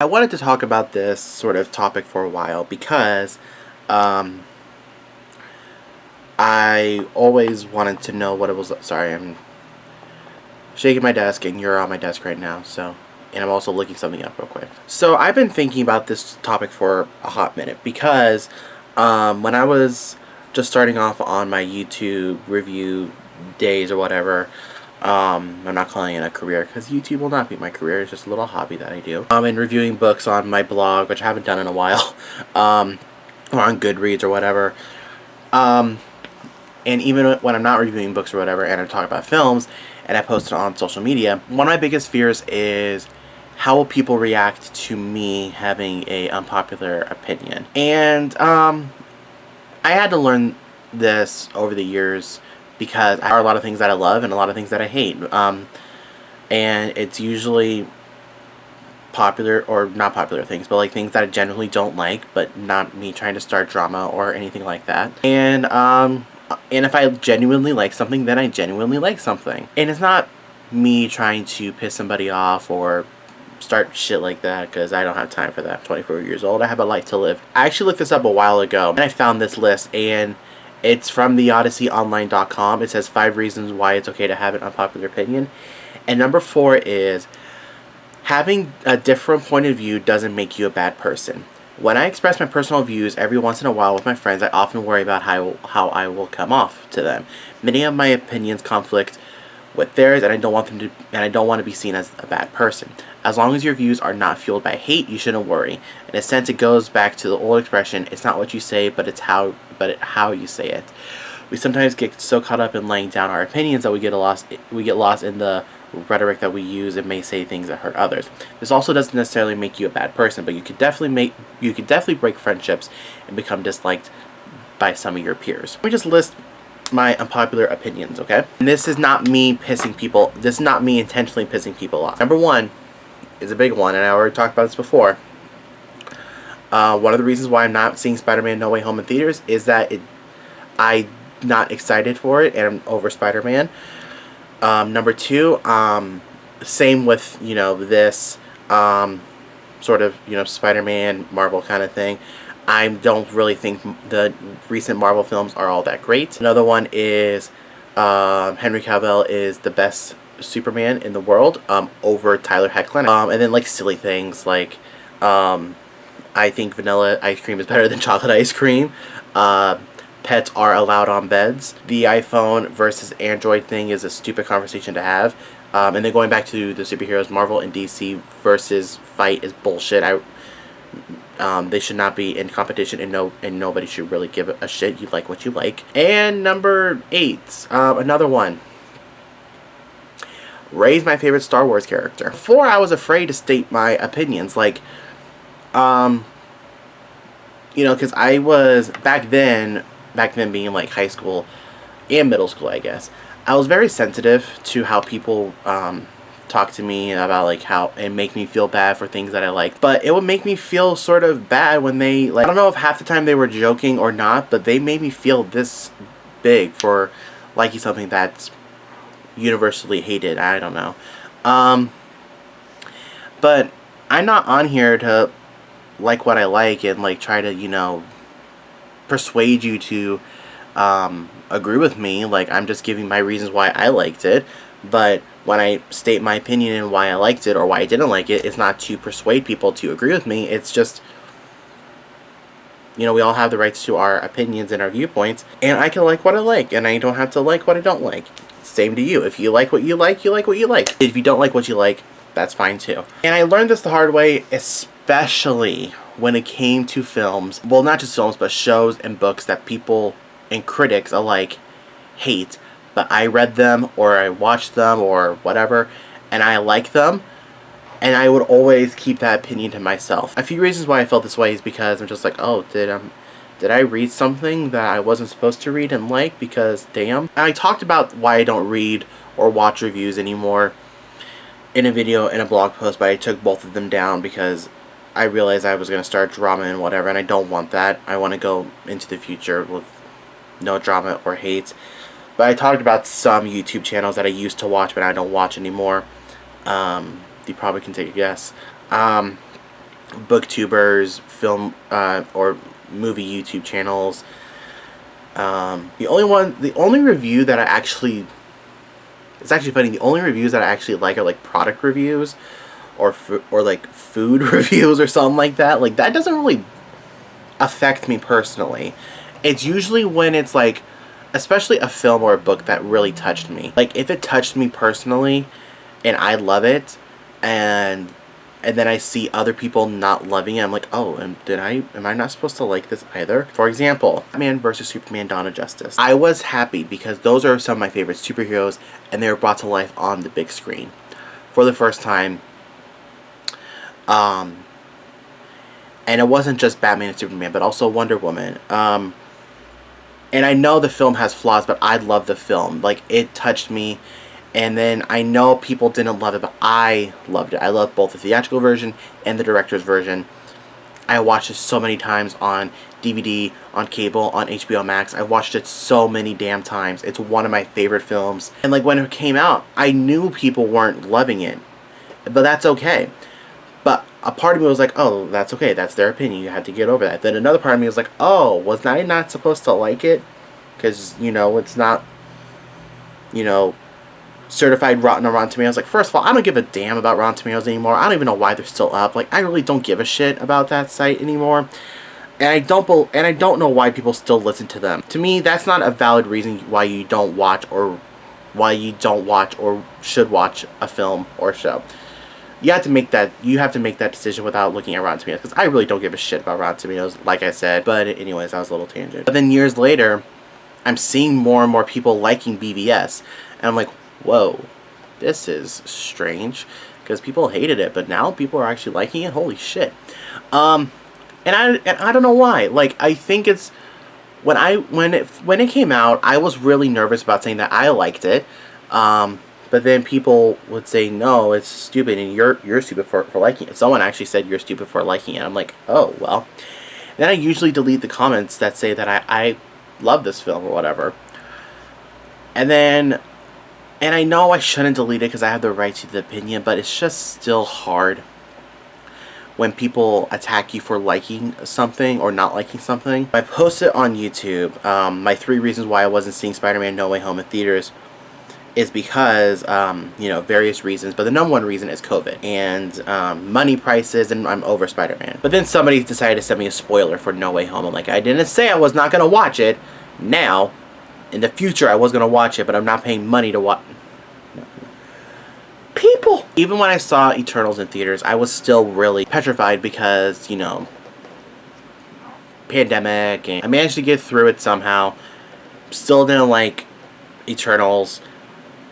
I wanted to talk about this sort of topic for a while because um, I always wanted to know what it was. Sorry, I'm shaking my desk and you're on my desk right now, and I'm also looking something up real quick. So I've been thinking about this topic for a hot minute because when I was just starting off on my YouTube review days or whatever, I'm not calling it a career because YouTube will not be my career. It's just a little hobby that I do. And reviewing books on my blog, which I haven't done in a while, or on Goodreads or whatever. Um, and even when I'm not reviewing books or whatever, and I'm talking about films, and I post it on social media, one of my biggest fears is how will people react to me having a unpopular opinion. And I had to learn this over the years because there are a lot of things that I love and a lot of things that I hate. And it's usually popular or not popular things, but like things that I genuinely don't like, but not me trying to start drama or anything like that. And if I genuinely like something, then I genuinely like something. And it's not me trying to piss somebody off or start shit like that because I don't have time for that. I'm 24 years old. I have a life to live. I actually looked this up a while ago and I found this list, and it's from the odysseyonline.com. It says 5 reasons why it's okay to have an unpopular opinion. And number 4 is having a different point of view doesn't make you a bad person. When I express my personal views every once in a while with my friends, I often worry about how I will come off to them. Many of my opinions conflict with theirs, and I don't want to be seen as a bad person. As long as your views are not fueled by hate, you shouldn't worry. In a sense, it goes back to the old expression, it's not what you say, but how you say it. We sometimes get so caught up in laying down our opinions that we get lost in the rhetoric that we use and may say things that hurt others. This also doesn't necessarily make you a bad person, but you could definitely break friendships and become disliked by some of your peers. Let me just list my unpopular opinions, okay? And this is not me intentionally pissing people off. Number 1 is a big one, and I already talked about this before. One of the reasons why I'm not seeing Spider-Man No Way Home in theaters is that I'm not excited for it, and I'm over Spider-Man. Number 2, same with, this sort of, Spider-Man, Marvel kind of thing. I don't really think the recent Marvel films are all that great. Another one is Henry Cavill is the best Superman in the world over Tyler Hoechlin. And then like silly things like I think vanilla ice cream is better than chocolate ice cream. Pets are allowed on beds. The iPhone versus Android thing is a stupid conversation to have. And then going back to the superheroes, Marvel and DC versus fight is bullshit. They should not be in competition, and nobody should really give a shit. You like what you like. And number 8, another one. Rey's my favorite Star Wars character. Before, I was afraid to state my opinions, like, because I was back then being like high school and middle school, I guess. I was very sensitive to how people talk to me about like how it make me feel bad for things that I like, but it would make me feel sort of bad when they like, I don't know if half the time they were joking or not, but they made me feel this big for liking something that's universally hated. I don't know. But I'm not on here to like what I like and like try to persuade you to agree with me. Like, I'm just giving my reasons why I liked it, but when I state my opinion and why I liked it or why I didn't like it, it's not to persuade people to agree with me. It's just, we all have the rights to our opinions and our viewpoints, and I can like what I like, and I don't have to like what I don't like. Same to you. If you like what you like, you like what you like. If you don't like what you like, that's fine too. And I learned this the hard way, especially when it came to films. Well, not just films, but shows and books that people and critics alike hate. But I read them, or I watched them, or whatever, and I like them, and I would always keep that opinion to myself. A few reasons why I felt this way is because I'm just like, oh, did I read something that I wasn't supposed to read and like? Because damn. I talked about why I don't read or watch reviews anymore in a video and a blog post, but I took both of them down because I realized I was going to start drama and whatever, and I don't want that. I want to go into the future with no drama or hate. But I talked about some YouTube channels that I used to watch but I don't watch anymore. You probably can take a guess. booktubers, film or movie YouTube channels. The only review that I actually, it's actually funny. The only reviews that I actually like are like product reviews, or like food reviews or something like that. Like that doesn't really affect me personally. It's usually when it's like, especially a film or a book that really touched me. Like if it touched me personally, and I love it, and then I see other people not loving it, I'm like, oh, am I not supposed to like this either? For example, Batman vs. Superman: Dawn of Justice. I was happy because those are some of my favorite superheroes, and they were brought to life on the big screen for the first time. And it wasn't just Batman and Superman, but also Wonder Woman. And I know the film has flaws, but I love the film. Like, it touched me. And then I know people didn't love it, but I loved it. I loved both the theatrical version and the director's version. I watched it so many times on DVD, on cable, on HBO Max. I watched it so many damn times. It's one of my favorite films. And like when it came out, I knew people weren't loving it. But that's okay. But a part of me was like, oh, that's okay. That's their opinion. You have to get over that. Then another part of me was like, oh, was I not supposed to like it? Because, you know, it's not, you know, certified rotten on Rotten Tomatoes. Like, first of all, I don't give a damn about Rotten Tomatoes anymore. I don't even know why they're still up. Like, I really don't give a shit about that site anymore. And I don't know why people still listen to them. To me, that's not a valid reason why you don't watch or should watch a film or show. You have to make that decision without looking at Rotten Tomatoes, because I really don't give a shit about Rotten Tomatoes, like I said. But anyways, that was a little tangent. But then years later, I'm seeing more and more people liking BVS, and I'm like, whoa, this is strange, because people hated it, but now people are actually liking it. Holy shit. And I don't know why. Like, I think it's when it came out, I was really nervous about saying that I liked it. But then people would say, no, it's stupid, and you're stupid for liking it. Someone actually said you're stupid for liking it. I'm like, oh, well. Then I usually delete the comments that say that I love this film or whatever. And I know I shouldn't delete it because I have the right to the opinion, but it's just still hard when people attack you for liking something or not liking something. I posted on YouTube my 3 reasons why I wasn't seeing Spider-Man No Way Home in theaters is because, you know, various reasons, but the number one reason is COVID and money prices, and I'm over Spider-Man. But then somebody decided to send me a spoiler for No Way Home. I'm like, I didn't say I was not going to watch it. Now, in the future, I was going to watch it, but I'm not paying money to watch. People! Even when I saw Eternals in theaters, I was still really petrified because, you know, pandemic, and I managed to get through it somehow. Still didn't like Eternals.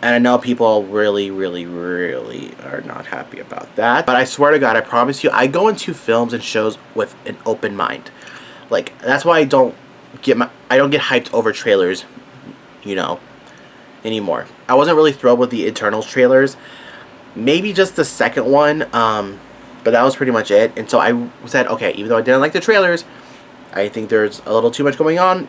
And I know people really, really, really are not happy about that. But I swear to God, I promise you, I go into films and shows with an open mind. Like, that's why I don't get hyped over trailers, you know, anymore. I wasn't really thrilled with the Eternals trailers. Maybe just the second one, but that was pretty much it. And so I said, okay, even though I didn't like the trailers, I think there's a little too much going on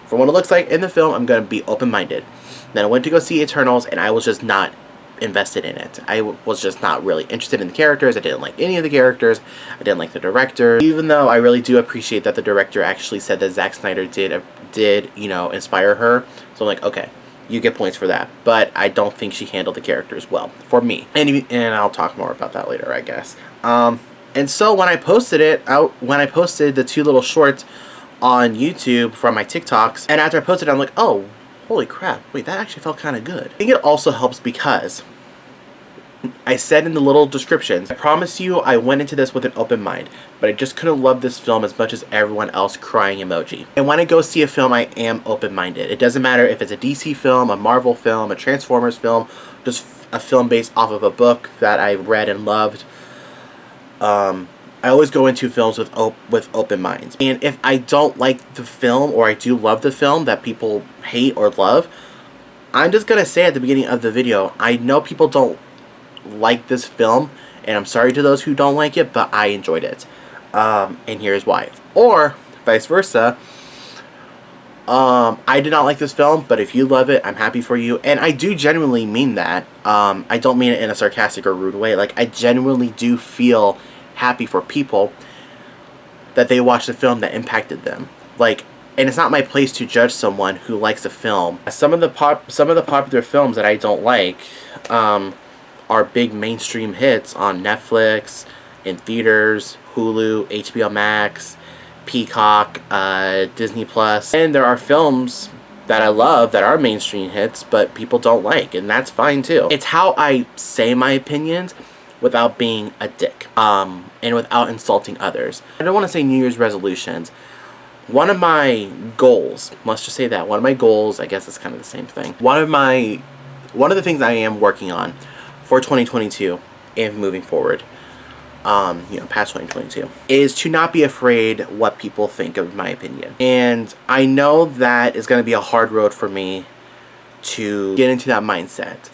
from what it looks like in the film. I'm going to be open-minded. Then I went to go see Eternals, and I was just not invested in it. I was just not really interested in the characters. I didn't like any of the characters. I didn't like the director. Even though I really do appreciate that the director actually said that Zack Snyder did, you know, inspire her. So I'm like, okay, you get points for that. But I don't think she handled the characters well, for me. And I'll talk more about that later, I guess. And so when I posted the 2 little shorts on YouTube from my TikToks, and after I posted it, I'm like, oh, holy crap, wait, that actually felt kind of good. I think it also helps because I said in the little descriptions, I promise you I went into this with an open mind, but I just couldn't love this film as much as everyone else crying emoji. And when I go see a film, I am open-minded. It doesn't matter if it's a DC film, a Marvel film, a Transformers film, just a film based off of a book that I read and loved. I always go into films with open minds. And if I don't like the film, or I do love the film that people hate or love, I'm just going to say at the beginning of the video, I know people don't like this film, and I'm sorry to those who don't like it, but I enjoyed it. And here's why. Or, vice versa, I did not like this film, but if you love it, I'm happy for you. And I do genuinely mean that. I don't mean it in a sarcastic or rude way. Like, I genuinely do feel happy for people that they watched a film that impacted them. Like, and it's not my place to judge someone who likes a film. Some of the popular films that I don't like are big mainstream hits on Netflix, in theaters, Hulu, HBO Max, Peacock, Disney Plus. And there are films that I love that are mainstream hits, but people don't like, and that's fine too. It's how I say my opinions without being a dick, and without insulting others. I don't want to say New Year's resolutions. One of my goals, let's just say that, one of my goals, I guess it's kind of the same thing. One of the things I am working on for 2022 and moving forward, past 2022, is to not be afraid what people think of my opinion. And I know that is going to be a hard road for me to get into that mindset.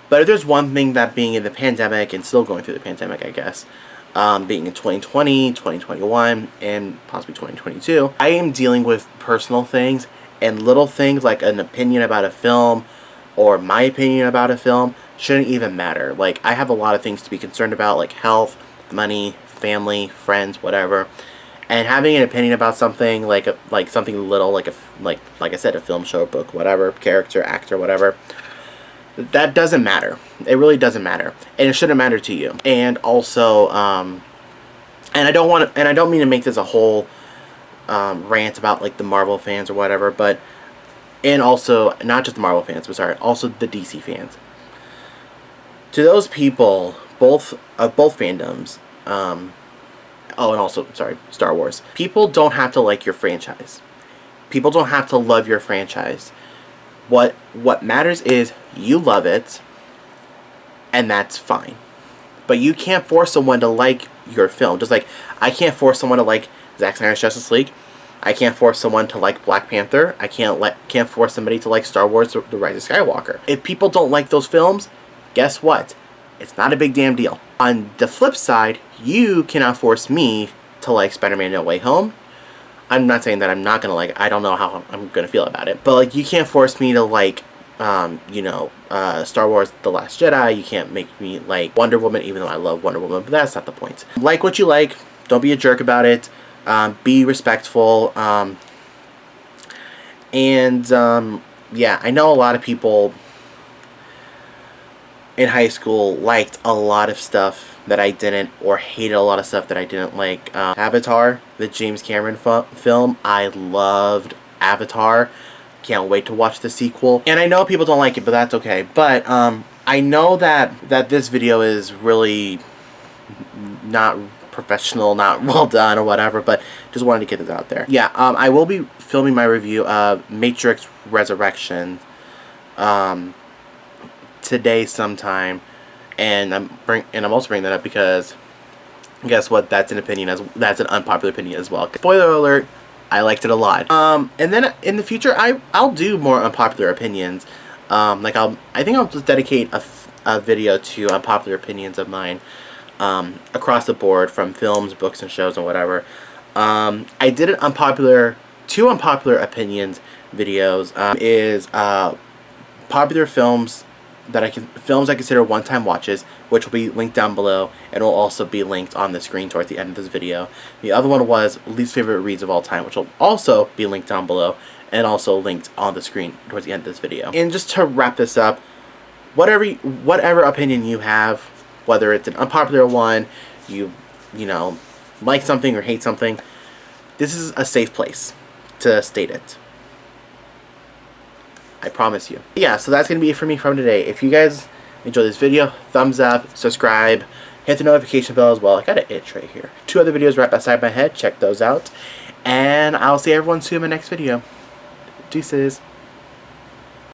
But if there's one thing that being in the pandemic, and still going through the pandemic, I guess, being in 2020, 2021, and possibly 2022, I am dealing with personal things and little things like an opinion about a film or my opinion about a film shouldn't even matter. Like, I have a lot of things to be concerned about, like health, money, family, friends, whatever. And having an opinion about something like something little, like I said, a film, show, book, whatever, character, actor, whatever, that doesn't matter. It really doesn't matter, and it shouldn't matter to you. And also, and I don't mean to make this a whole rant about like the Marvel fans or whatever, but and also not just the Marvel fans, but sorry, also the DC fans. To those people, both fandoms, and also, sorry, Star Wars. People don't have to like your franchise. People don't have to love your franchise. What matters is you love it, and that's fine. But you can't force someone to like your film. Just like I can't force someone to like Zack Snyder's Justice League. I can't force someone to like Black Panther. I can't force somebody to like Star Wars: The Rise of Skywalker. If people don't like those films, guess what? It's not a big damn deal. On the flip side, you cannot force me to like Spider-Man No Way Home. I'm not saying that I'm not gonna like it. I don't know how I'm gonna feel about it. But like, you can't force me to like, Star Wars: The Last Jedi. You can't make me like Wonder Woman, even though I love Wonder Woman. But that's not the point. Like what you like. Don't be a jerk about it. Be respectful. Yeah, I know a lot of people in high school liked a lot of stuff that I didn't, or hated a lot of stuff that I didn't like. Avatar, the James Cameron film, I loved Avatar. Can't wait to watch the sequel. And I know people don't like it, but that's okay. But I know that this video is really not professional, not well done or whatever, but just wanted to get this out there. Yeah, I will be filming my review of Matrix Resurrection today sometime, and I'm also bringing that up because guess what? That's an unpopular opinion as well. Spoiler alert, I liked it a lot. And then in the future, I'll do more unpopular opinions. I think I'll just dedicate a video to unpopular opinions of mine, across the board, from films, books, and shows, and whatever. I did two unpopular opinions videos. Popular films I consider one-time watches, which will be linked down below, and will also be linked on the screen towards the end of this video. The other one was least favorite reads of all time, which will also be linked down below, and also linked on the screen towards the end of this video. And just to wrap this up, whatever opinion you have, whether it's an unpopular one, you like something or hate something, this is a safe place to state it. I promise you. Yeah, so that's going to be it for me from today. If you guys enjoyed this video, thumbs up, subscribe, hit the notification bell as well. I got an itch right here. 2 other videos right beside my head. Check those out. And I'll see everyone soon in my next video. Deuces.